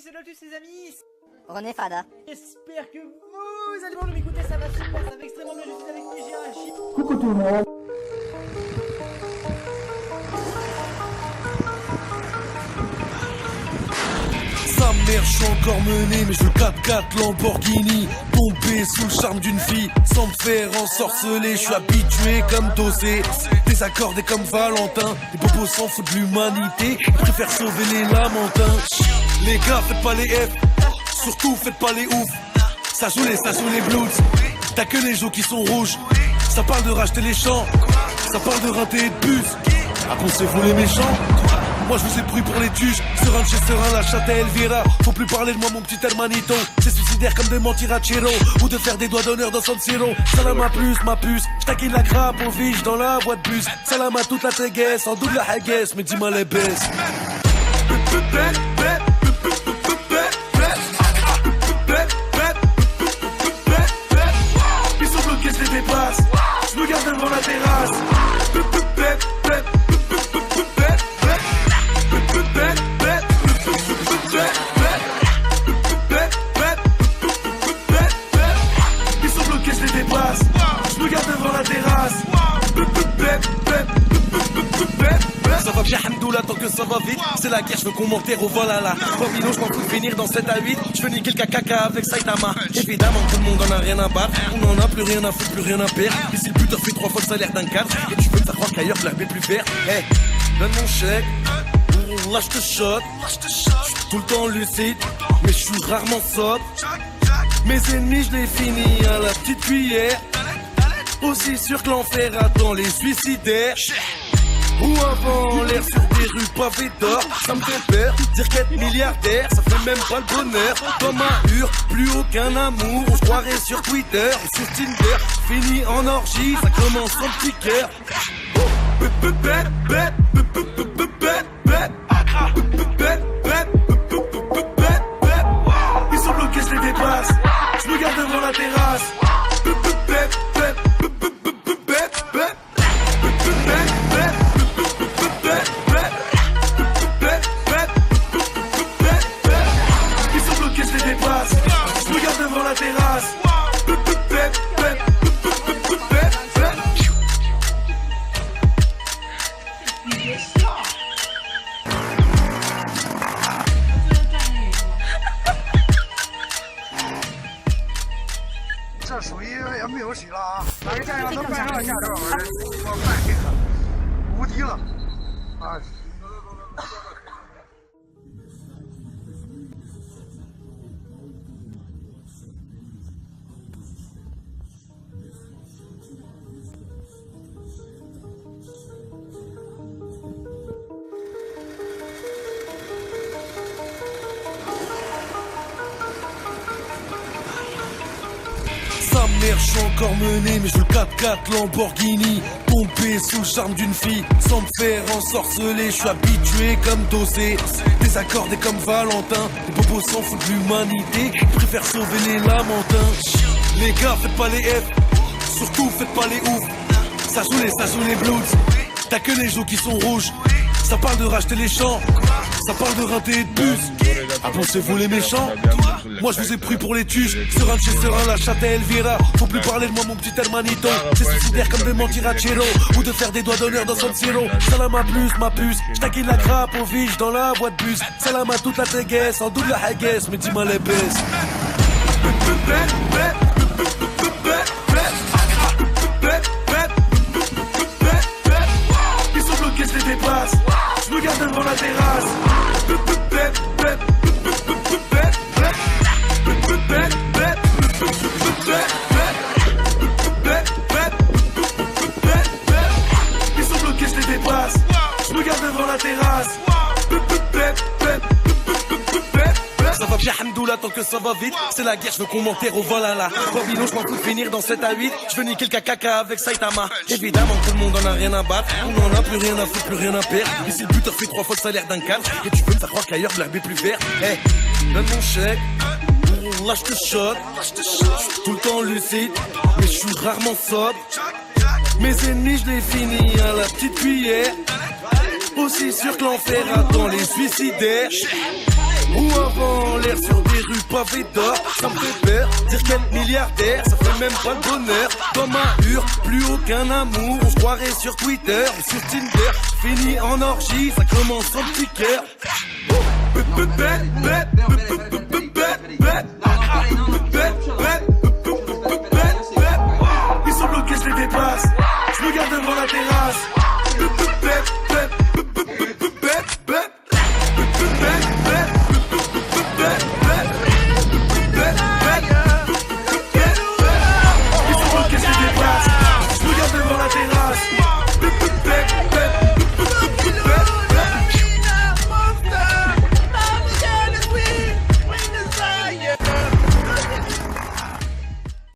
c'est Lotus les amis. René Fada. J'espère que vous allez bien m'écouter, ça va super, ça va extrêmement bien, je suis avec Mejirachi. Coucou tout le monde. Sa mère, je suis encore mené, mais je veux 4x4 Lamborghini. Tomber sous le charme d'une fille, sans me faire ensorceler. Je suis habitué comme Dosé, désaccordé comme Valentin. Les bobos s'en foutent de l'humanité, ils préfèrent sauver les lamentins. Les gars, faites pas les F, surtout faites pas les ouf. Ça joue les blues, t'as que les joues qui sont rouges. Ça parle de racheter les champs, ça parle de rinter et de bus. Ah bon, c'est vous les méchants? Moi je vous ai pris pour les tuches, serein de chez serein, la chatte à Elvira. Faut plus parler de moi mon petit hermanito. C'est suicidaire comme de mentir à Chiro, ou de faire des doigts d'honneur dans San Siro. Salam à plus, ma puce, j'taquine la grappe au vige dans la voie de bus. Salam à toute la téguesse, en double la haguesse, mais dis-moi les baisses. Ils sont bloqués, je les dépasse, je me garde devant la terrasse. Ils sont bloqués, je les dépasse, je me garde devant la terrasse. Ça va bien, Hamdoullah, tant que ça va vite. C'est la guerre, je veux qu'on m'enterre au vol à la Bambino, je m'en fous de finir dans 7 à 8. Je veux niquer le caca avec Saitama. Évidemment, tout le monde en a rien à battre. On en a plus rien à foutre, plus rien à perdre. Ici, le buteur fait 3 fois le salaire d'un cadre. Et tu veux me faire croire qu'ailleurs, l'herbe est plus verte. Hey, donne mon chèque. Là, je te shot. J'suis tout le temps lucide, mais je suis rarement sobre. Mes ennemis, je les finis à la petite cuillère. Aussi sûr que l'enfer attend les suicidaires. Ou avant l'air sur des rues pavées d'or. Ça me fait peur, dire qu'être milliardaire, ça fait même pas le bonheur. Comme un hur, plus aucun amour. On se croirait sur Twitter et sur Tinder. Fini en orgie, ça commence en petit cœur. Ils sont bloqués, je les dépasse, je me garde devant la terrasse. Ils sont bloqués, je les dépasse, je me garde devant la terrasse. Sa mère, je suis encore mené, mais je veux 4x4 Lamborghini. Tomber sous le charme d'une fille, sans me faire ensorceler. Je suis habitué comme Dosé, désaccordé comme Valentin. Les bobos s'en foutent de l'humanité, ils préfèrent sauver les lamentins. Les gars, faites pas les F, surtout faites pas les ouf. Ça joue les blues, t'as que les joues qui sont rouges. Ça parle de racheter les champs, ça parle de rinter et de bus. Ah bon, c'est vous les méchants? Moi je vous ai pris pour les tuches, serein de chez serein, la chatte à Elvira. Faut plus parler de moi mon petit hermanito. C'est suicidaire comme de mentir à Chiro, ou de faire des doigts d'honneur dans San Siro. Salam à plus, ma puce, j'taquine la grappe au vige dans la voie de bus. Salam à toute la téguesse, en double la haguesse, mais dis-moi les baisses. Ils sont bloqués, je les dépasse, je me garde devant la terrasse. Ils sont bloqués, je les dépasse, je me garde devant la terrasse. Ça va bien, Hamdoullah, tant que ça va vite. C'est la guerre, je veux qu'on m'enterre au vol à la Bambino, je m'en fous de finir dans 7 à 8. Je veux niquer le caca avec Saitama. Évidemment, tout le monde en a rien à battre. On en a plus rien à foutre, plus rien à perdre. Ici, le buteur fait 3 fois le salaire d'un cadre. Et tu veux me faire croire qu'ailleurs, l'herbe est plus verte. Hey, donne mon chèque. Là, je te shot. J'suis tout le temps lucide, mais je suis rarement sobre. Mes ennemis, je les finis à la petite cuillère. Aussi sûr que l'enfer attend les suicidaires. Ou avant pavé d'or, ça me fait peur. Dire quel milliardaire, ça fait même pas le bonheur. Dans ma hure, plus aucun amour. On se croirait sur Twitter ou sur Tinder. Fini en orgie, ça commence en petit cœur.